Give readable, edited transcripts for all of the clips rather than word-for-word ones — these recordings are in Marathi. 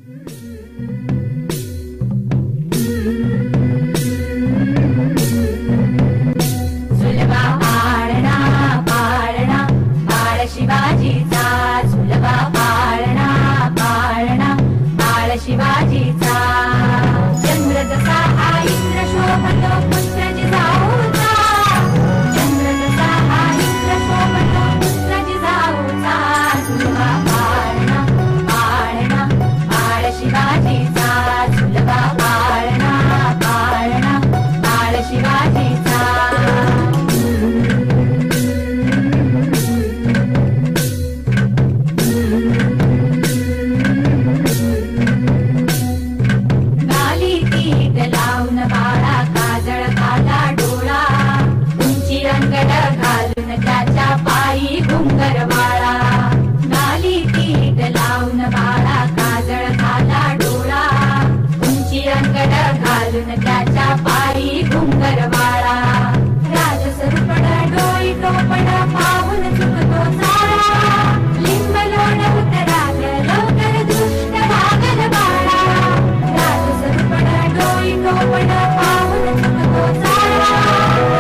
झुलवा पाळणा पाळणा बाळ शिवाजीचा, झुलवा पाळणा पाळणा बाळ शिवाजीचा. चंद्र जसा हा इंद्र शोभतो पुत्र जिजाऊचा, चंद्र जसा हा इंद्र शोभतो पुत्र जिजाऊचा. झुलवा पाळणा पाळणा बाळ शिवाजीचा, झुलवा पाळणा पाळणा बाळ शिवाजीचा. लावून बाळा काजळ घाला डोळा, उंची अंगड घालून त्याच्या पायी घुंगर वाळा. गाली पीठ लावून बाळा काजळ घाला डोळा, उंची अंगड घालून त्याच्या पायी घुंगर वाळा. राजसरूपण डोळी टोपण पाहून चुकतो सारा, लिंब लोण उतराल लवकर दृष्ट लागल बाळा. राजसरूपण डोळी टोपण पाहून चुकतो सारा,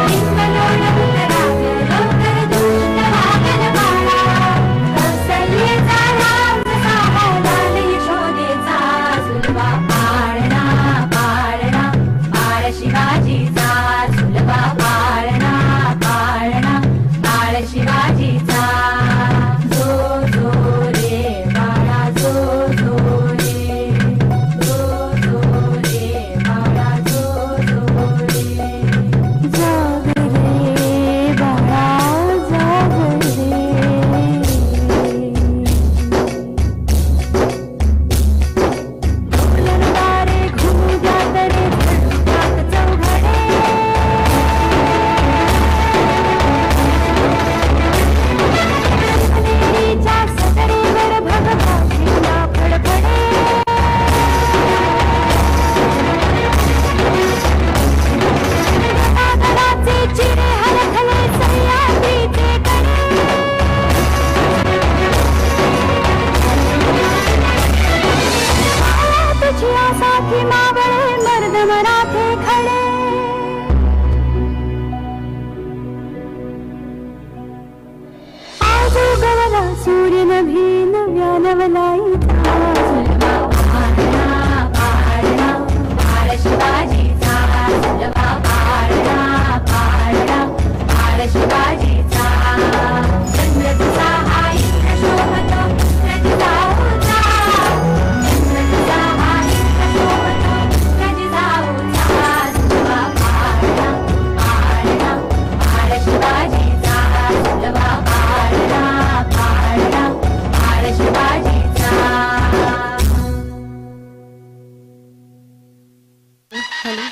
लिंब लोण उतराल लवकर दृष्ट लागल बाळा. कौसल्येचा राम जसा लाल यशोदेचा, झुलवा पाळणा पाळणा बाळ शिवाजीचा, झुलवा पाळणा पाळणा बाळ शिवाजीचा. जो जो रे बाळा जो जो रे, जो जो रे बाळा जो जो रे. जाग रे बाळा जाग रे. ललकारे घुमू द्या तडे झटकात चौघडे, देवीच्या सतरेवर भगभाषेला फडफडे. गडाचे चिरे हलखले सह्याद्रीचे कडे, तुझी आसाथी मावळे मर्द मराठे खडे. आज उगवला सूर्य नभी नव्यानवला इथला, झुलवा पाळणा पाळणा बाळ शिवाजीचा, झुलवा पाळणा पाळणा बाळ शिवाजीचा. चंद्र जसा हा इंद्र शोभतो पुत्र जिजाऊचा, चंद्र जसा हा इंद्र शोभतो पुत्र जिजाऊचा. झुलवा पाळणा पाळणा बाळ शिवाजीचा, झुलवा पाळणा पाळणा बाळ शिवाजीचा. हॅलो.